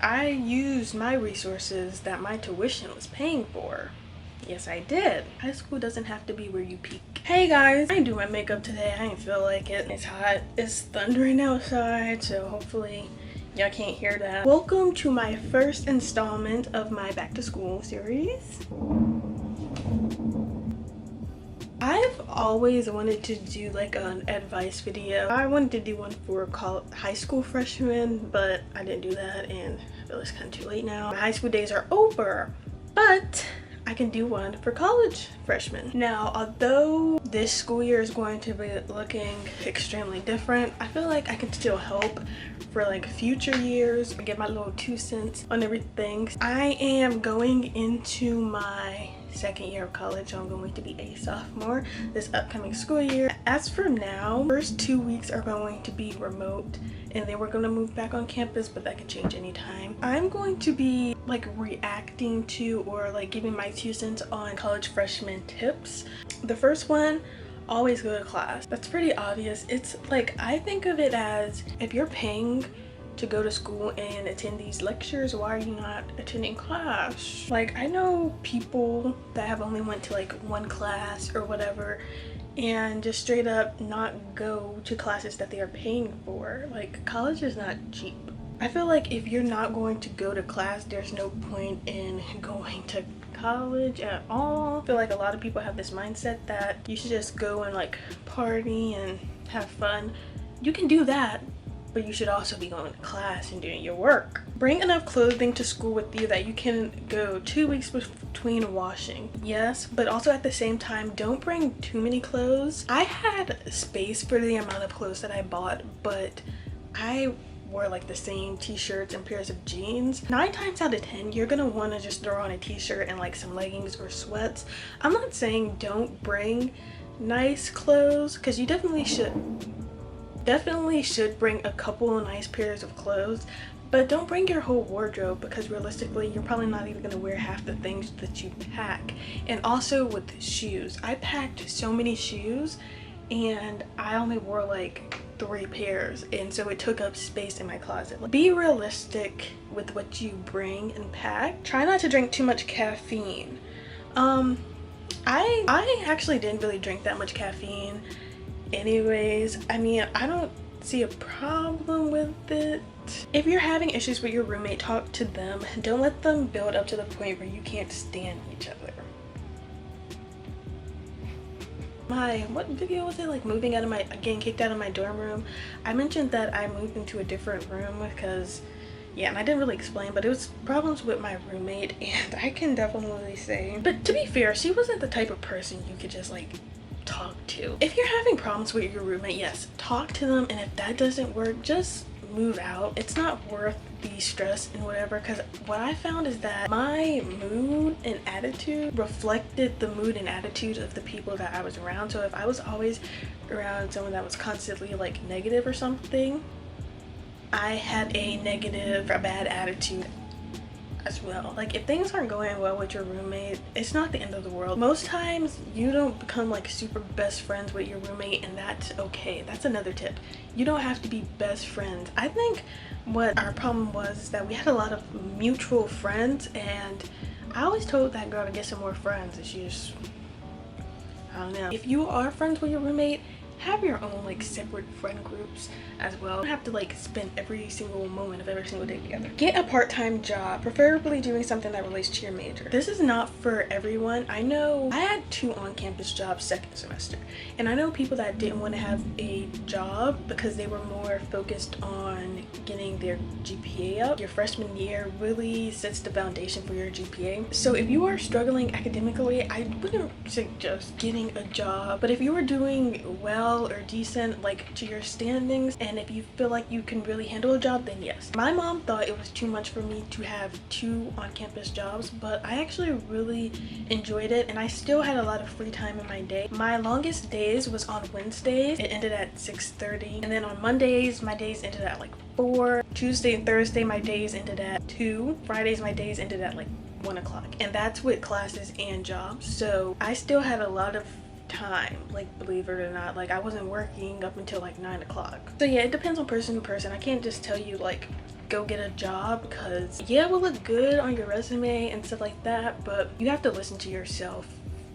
I used my resources that my tuition was paying for. Yes, I did. High school doesn't have to be where you peak. Hey guys, I didn't do my makeup today. I didn't feel like it. It's hot. It's thundering outside, so hopefully y'all can't hear that. Welcome to my first installment of my back to school series. I've always wanted to do like an advice video. I wanted to do one for high school freshmen, but I didn't do that and I feel it's kind of too late now. My high school days are over, but I can do one for college freshmen. Now, although this school year is going to be looking extremely different, I feel like I can still help for like future years and get my little 2 cents on everything. I am going into my second year of college, so I'm going to be a sophomore this upcoming school year. As for now, first 2 weeks are going to be remote, and then we're going to move back on campus, but that can change anytime. I'm going to be like reacting to or like giving my 2 cents on college freshman tips. The first one, always go to class. That's pretty obvious. It's like, I think of it as, if you're paying to go to school and attend these lectures, why are you not attending class? Like, I know people that have only went to like one class or whatever and just straight up not go to classes that they are paying for. Like, college is not cheap. I feel like if you're not going to go to class, there's no point in going to college at all. I feel like a lot of people have this mindset that you should just go and like party and have fun. You can do that, but you should also be going to class and doing your work. Bring enough clothing to school with you that you can go 2 weeks between washing. Yes, but also at the same time, don't bring too many clothes. I had space for the amount of clothes that I bought, but I wore like the same t-shirts and pairs of jeans. 9 times out of 10, you're gonna want to just throw on a t-shirt and like some leggings or sweats. I'm not saying don't bring nice clothes, because you definitely should bring a couple of nice pairs of clothes, but don't bring your whole wardrobe, because realistically you're probably not even going to wear half the things that you pack. And also with shoes, I packed so many shoes and I only wore like 3 pairs, and so it took up space in my closet. Be realistic with what you bring and pack. Try not to drink too much caffeine. I actually didn't really drink that much caffeine anyways. I mean, I don't see a problem with it. If you're having issues with your roommate, talk to them. Don't let them build up to the point where you can't stand each other. What video was it? Like moving out of getting kicked out of my dorm room. I mentioned that I moved into a different room because, yeah, and I didn't really explain, but it was problems with my roommate, and I can definitely say, but to be fair, she wasn't the type of person you could just like talk to. If you're having problems with your roommate, yes, talk to them, and if that doesn't work, just move out. It's not worth the stress and whatever, because what I found is that my mood and attitude reflected the mood and attitude of the people that I was around. So if I was always around someone that was constantly like negative or something, I had a bad attitude as well. Like, if things aren't going well with your roommate, it's not the end of the world. Most times you don't become like super best friends with your roommate, and that's okay. That's another tip. You don't have to be best friends. I think what our problem was is that we had a lot of mutual friends, and I always told that girl to get some more friends, and she just, I don't know. If you are friends with your roommate, have your own like separate friend groups as well. You don't have to like spend every single moment of every single day together. Get a part-time job, preferably doing something that relates to your major. This is not for everyone. I know I had 2 on-campus jobs second semester, and I know people that didn't want to have a job because they were more focused on getting their GPA up. Your freshman year really sets the foundation for your GPA. So if you are struggling academically, I wouldn't suggest getting a job, but if you are doing well or decent like to your standings, and if you feel like you can really handle a job, then yes. My mom thought it was too much for me to have 2 on-campus jobs, but I actually really enjoyed it, and I still had a lot of free time in my day. My longest days was on Wednesdays. It ended at 6:30, and then on Mondays my days ended at like 4. Tuesday and Thursday my days ended at 2. Fridays my days ended at like 1 o'clock, and that's with classes and jobs. So I still had a lot of time, like, believe it or not. Like, I wasn't working up until like 9 o'clock. So yeah, it depends on person to person. I can't just tell you like go get a job, because yeah, it will look good on your resume and stuff like that, but you have to listen to yourself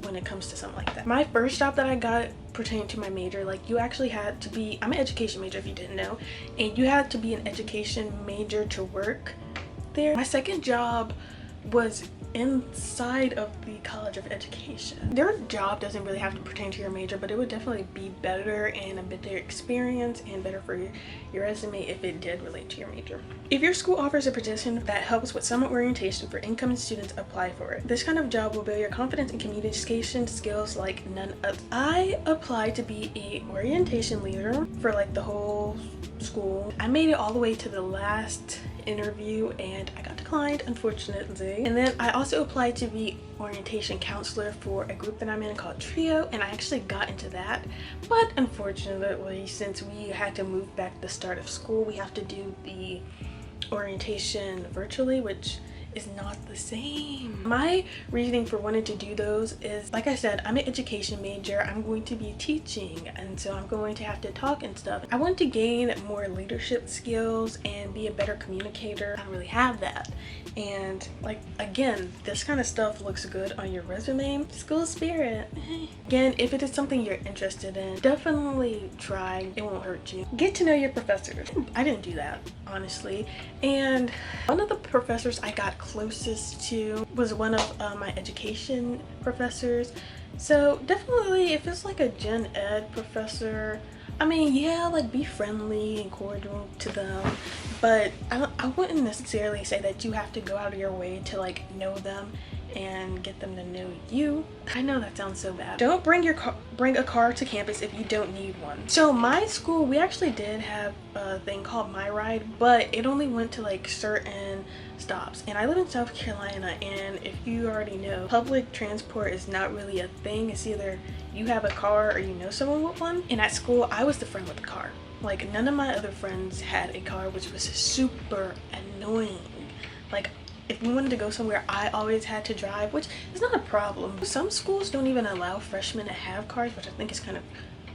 when it comes to something like that. My first job that I got pertaining to my major, like, you actually had to be, I'm an education major if you didn't know, and you had to be an education major to work there. My second job was inside of the College of Education. Their job doesn't really have to pertain to your major, but it would definitely be better and a better experience and better for your resume if it did relate to your major. If your school offers a position that helps with summer orientation for incoming students, apply for it. This kind of job will build your confidence and communication skills like none other. I applied to be a orientation leader for like the whole school. I made it all the way to the last interview and I got declined, unfortunately. And then I also applied to be orientation counselor for a group that I'm in called Trio, and I actually got into that, but unfortunately, since we had to move back the start of school, we have to do the orientation virtually, which is not the same. My reasoning for wanting to do those is, like I said, I'm an education major. I'm going to be teaching, and so I'm going to have to talk and stuff. I want to gain more leadership skills and be a better communicator. I don't really have that. And like, again, this kind of stuff looks good on your resume. School spirit. Again, if it is something you're interested in, definitely try. It won't hurt you. Get to know your professors. I didn't do that, honestly. And one of the professors I got closest to was one of my education professors. So definitely, if it's like a gen ed professor, I mean, yeah, like, be friendly and cordial to them, but I wouldn't necessarily say that you have to go out of your way to like know them and get them to know you. I know that sounds so bad. Don't bring a car to campus if you don't need one. So my school, we actually did have a thing called My Ride, but it only went to like certain stops, and I live in South Carolina, and if you already know, public transport is not really a thing. It's either you have a car or you know someone with one. And at school, I was the friend with the car. Like, none of my other friends had a car, which was super annoying. Like, if we wanted to go somewhere, I always had to drive, which is not a problem. Some schools don't even allow freshmen to have cars, which I think is kind of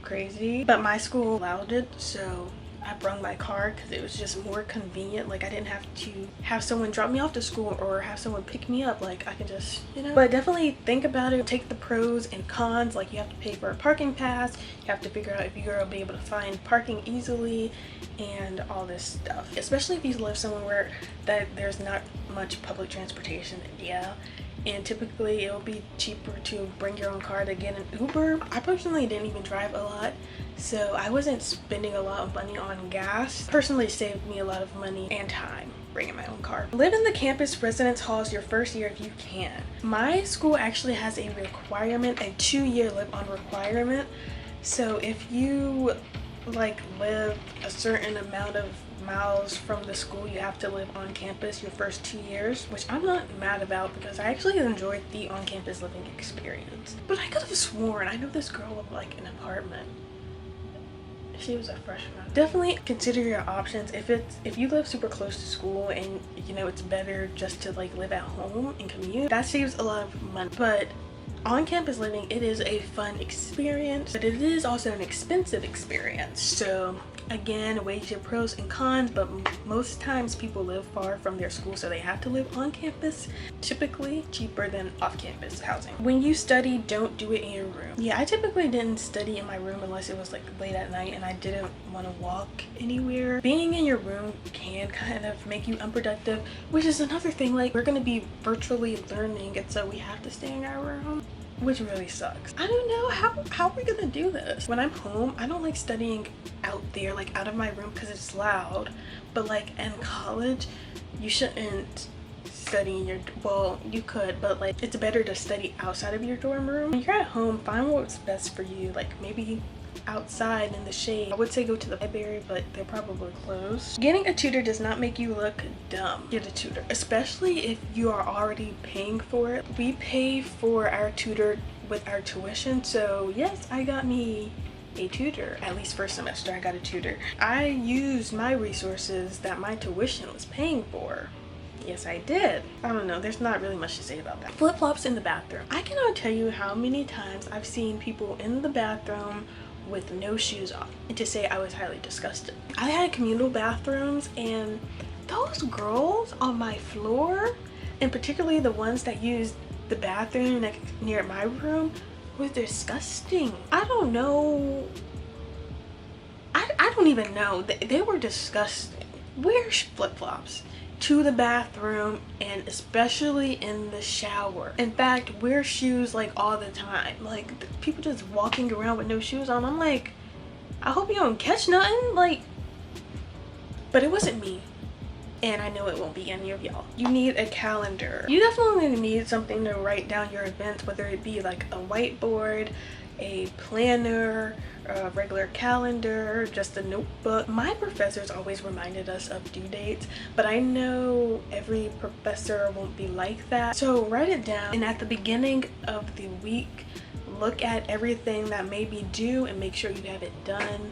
crazy, but my school allowed it, so I brought my car because it was just more convenient. Like, I didn't have to have someone drop me off to school or have someone pick me up. Like, I could just, you know. But definitely think about it. Take the pros and cons. Like, you have to pay for a parking pass. You have to figure out if you're gonna be able to find parking easily and all this stuff. Especially if you live somewhere that there's not much public transportation. Yeah. And typically it'll be cheaper to bring your own car to get an Uber. I personally didn't even drive a lot, so I wasn't spending a lot of money on gas. Personally saved me a lot of money and time bringing my own car. Live in the campus residence halls your first year if you can. My school actually has a requirement, a 2-year live-on requirement. So if you like live a certain amount of miles from the school, you have to live on campus your first 2 years, which I'm not mad about because I actually enjoyed the on-campus living experience. But I could have sworn I know this girl with like an apartment. She was a freshman. Definitely consider your options. If you live super close to school and you know it's better just to like live at home and commute, that saves a lot of money. But on-campus living, it is a fun experience, but it is also an expensive experience. So again, weigh your pros and cons, but most times people live far from their school, so they have to live on campus. Typically cheaper than off-campus housing. When you study, don't do it in your room. Yeah, I typically didn't study in my room unless it was like late at night and I didn't want to walk anywhere. Being in your room can kind of make you unproductive, which is another thing. Like, we're going to be virtually learning, and so we have to stay in our room, which really sucks. I don't know how are we gonna do this. When I'm home, I don't like studying out there, like out of my room, because it's loud. But like in college, you shouldn't study in your, well, you could, but like it's better to study outside of your dorm room. When you're at home, find what's best for you. Like maybe outside in the shade. I would say go to the library, but they're probably closed. Getting a tutor does not make you look dumb. Get a tutor, especially if you are already paying for it. We pay for our tutor with our tuition, so yes, I got me a tutor. At least first semester I got a tutor. I used my resources that my tuition was paying for. Yes, I did. I don't know, there's not really much to say about that. Flip-flops in the bathroom. I cannot tell you how many times I've seen people in the bathroom with no shoes on, and to say I was highly disgusted. I had communal bathrooms, and those girls on my floor, and particularly the ones that used the bathroom near my room, was disgusting. I don't know. I don't even know. They were disgusting. Wear flip-flops to the bathroom, and especially in the shower. In fact, wear shoes like all the time. Like, people just walking around with no shoes on. I'm like, I hope you don't catch nothing. Like, but it wasn't me, and I know it won't be any of y'all. You need a calendar. You definitely need something to write down your events, whether it be like a whiteboard, a planner, a regular calendar, just a notebook. My professors always reminded us of due dates, but I know every professor won't be like that. So write it down, and at the beginning of the week, look at everything that may be due and make sure you have it done.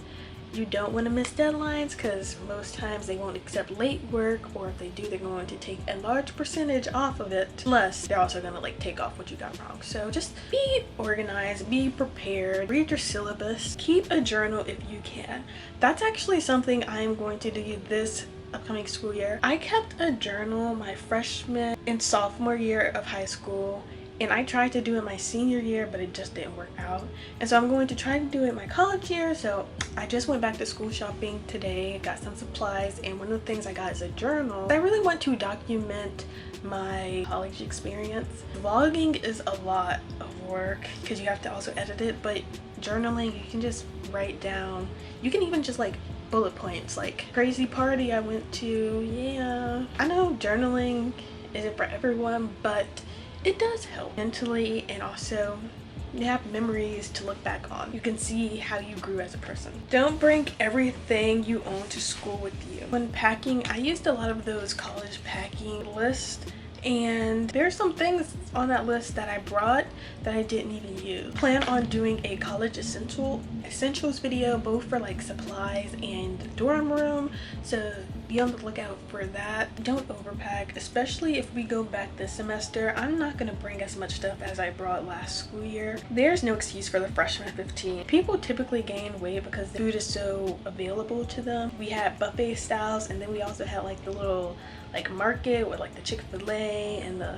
You don't want to miss deadlines, because most times they won't accept late work, or if they do, they're going to take a large percentage off of it. Plus, they're also going to like take off what you got wrong. So just be organized, be prepared, read your syllabus, keep a journal if you can. That's actually something I'm going to do this upcoming school year. I kept a journal my freshman and sophomore year of high school, and I tried to do it my senior year, but it just didn't work out. And so I'm going to try to do it my college year. So I just went back to school shopping today, got some supplies, and one of the things I got is a journal. I really want to document my college experience. Vlogging is a lot of work because you have to also edit it, but journaling, you can just write down. You can even just like bullet points, like crazy party I went to. Yeah, I know journaling isn't for everyone, but it does help mentally, and also you have memories to look back on. You can see how you grew as a person. Don't bring everything you own to school with you. When packing, I used a lot of those college packing lists, and there's some things on that list that I brought that I didn't even use. Plan on doing a college essentials video, both for like supplies and dorm room, so be on the lookout for that. Don't overpack, especially if we go back this semester. I'm not gonna bring as much stuff as I brought last school year. There's no excuse for the freshman 15. People typically gain weight because the food is so available to them. We had buffet styles, and then we also had like the little like market with like the Chick-fil-A and the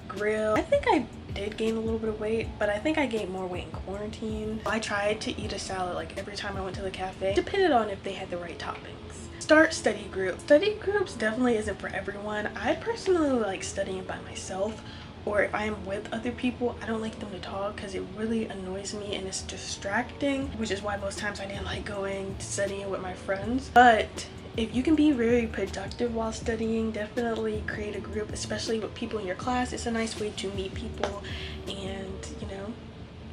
grill. I think I did gain a little bit of weight, but I think I gained more weight in quarantine. I tried to eat a salad like every time I went to the cafe. Depended on if they had the right toppings. Start study groups. Study groups definitely isn't for everyone. I personally like studying by myself, or if I'm with other people, I don't like them to talk because it really annoys me and it's distracting, which is why most times I didn't like going to studying with my friends. But if you can be very productive while studying, definitely create a group, especially with people in your class. It's a nice way to meet people and, you know,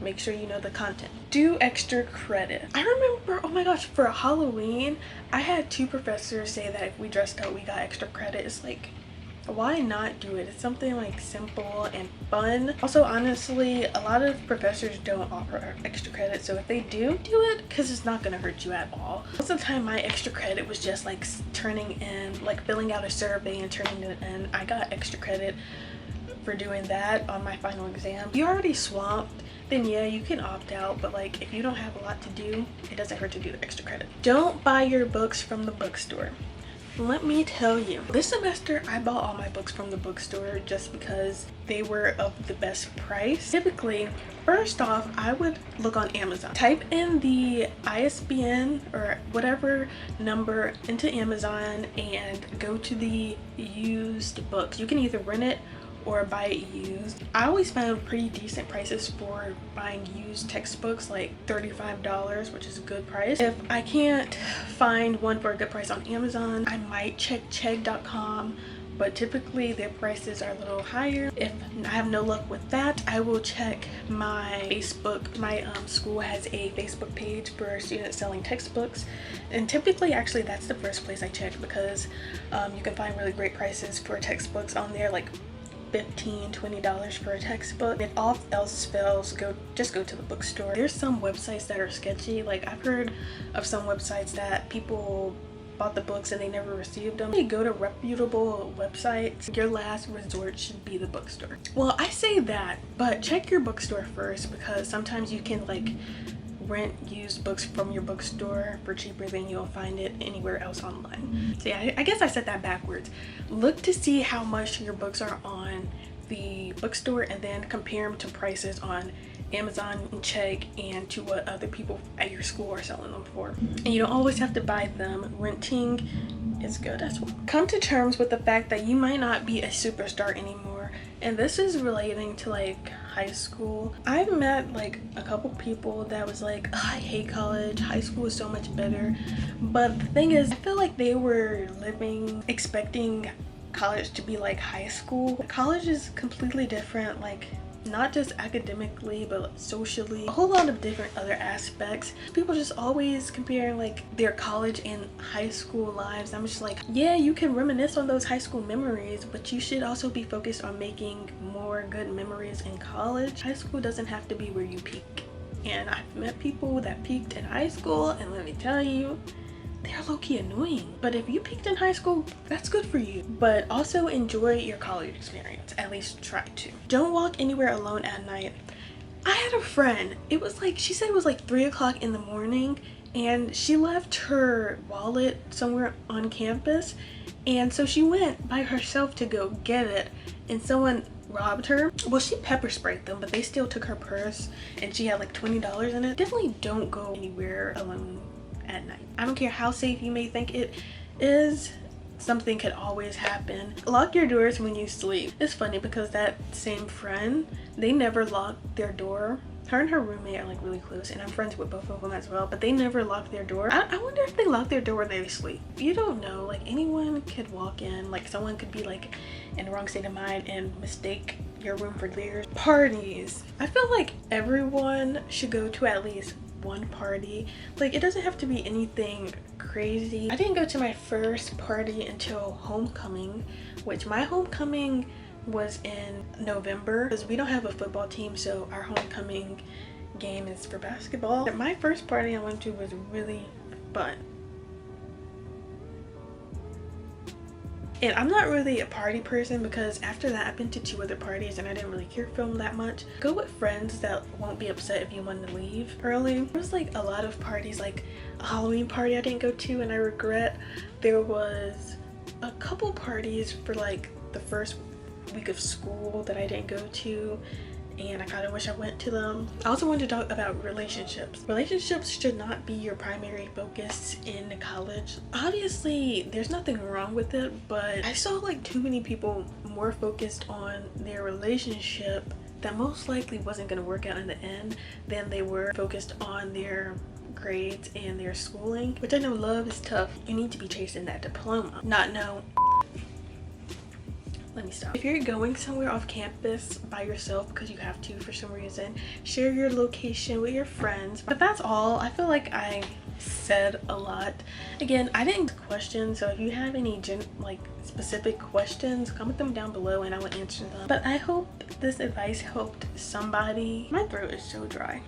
make sure you know the content. Do extra credit. I remember, oh my gosh, for Halloween, I had 2 professors say that if we dressed up, we got extra credit. It's like, why not do it? It's something like simple and fun. Also, honestly, a lot of professors don't offer extra credit, so if they do it, because it's not gonna hurt you at all. Most of the time my extra credit was just like turning in, like filling out a survey and turning it in. I got extra credit for doing that on my final exam. If you're already swamped, then yeah, you can opt out, but like if you don't have a lot to do, it doesn't hurt to do the extra credit. Don't buy your books from the bookstore. Let me tell you, this semester I bought all my books from the bookstore just because they were of the best price. Typically, first off, I would look on Amazon. Type in the ISBN or whatever number into Amazon and go to the used books. You can either rent it or buy it used. I always found pretty decent prices for buying used textbooks, like $35, which is a good price. If I can't find one for a good price on Amazon, I might check chegg.com, but typically their prices are a little higher. If I have no luck with that, I will check my Facebook. My school has a Facebook page for students selling textbooks, and typically actually that's the first place I check, because you can find really great prices for textbooks on there, like $15-20 for a textbook. If all else fails, just go to the bookstore. There's some websites that are sketchy. Like, I've heard of some websites that people bought the books and they never received them. You go to reputable websites. Your last resort should be the bookstore. Well, I say that, but check your bookstore first, because sometimes you can like rent used books from your bookstore for cheaper than you'll find it anywhere else online. So yeah, I guess I said that backwards. Look to see how much your books are on the bookstore and then compare them to prices on Amazon and check and to what other people at your school are selling them for. And you don't always have to buy them. Renting is good as well. Come to terms with the fact that you might not be a superstar anymore. And this is relating to like high school. I've met like a couple people that was like, oh, I hate college, high school is so much better. But the thing is, I feel like they were living expecting college to be like high school. College is completely different, like not just academically but socially, a whole lot of different other aspects. People just always compare like their college and high school lives. I'm just like, yeah, you can reminisce on those high school memories, but you should also be focused on making more good memories in college. High school doesn't have to be where you peak, and I've met people that peaked in high school, and let me tell you, they're low-key annoying. But if you peaked in high school, that's good for you. But also enjoy your college experience. At least try to. Don't walk anywhere alone at night. I had a friend, it was like, she said it was like 3 o'clock in the morning, and she left her wallet somewhere on campus, and so she went by herself to go get it, and someone robbed her. Well, she pepper sprayed them, but they still took her purse, and she had like $20 in it. Definitely don't go anywhere alone at night. I don't care how safe you may think it is, something could always happen. Lock your doors when you sleep. It's funny because that same friend, they never locked their door. Her and her roommate are like really close, and I'm friends with both of them as well, but they never lock their door. I wonder if they lock their door when they sleep. You don't know, like anyone could walk in, like someone could be like in the wrong state of mind and mistake your room for theirs. Parties. I feel like everyone should go to at least one party. Like, it doesn't have to be anything crazy. I didn't go to my first party until homecoming, which my homecoming was in November because we don't have a football team, so our homecoming game is for basketball. My first party I went to was really fun. And I'm not really a party person because after that I've been to 2 other parties and I didn't really care for them that much. Go with friends that won't be upset if you want to leave early. There was like a lot of parties, like a Halloween party I didn't go to and I regret. There was a couple parties for like the first week of school that I didn't go to, and I kind of wish I went to them. I also wanted to talk about relationships. Relationships should not be your primary focus in college. Obviously, there's nothing wrong with it, but I saw like too many people more focused on their relationship that most likely wasn't going to work out in the end than they were focused on their grades and their schooling, which I know love is tough. You need to be chasing that diploma, not no. Let me stop. If you're going somewhere off campus by yourself because you have to for some reason, share your location with your friends. But that's all. I feel like I said a lot. Again, I didn't question, so if you have any like specific questions, comment them down below and I will answer them. But I hope this advice helped somebody. My throat is so dry.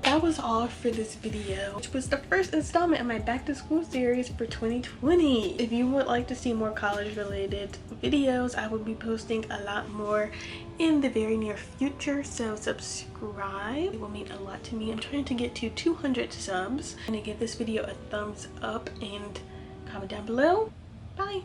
That was all for this video, which was the first installment of my back to school series for 2020. If you would like to see more college related videos, I will be posting a lot more in the very near future, so subscribe. It will mean a lot to me. I'm trying to get to 200 subs. I'm gonna give this video a thumbs up and comment down below. Bye.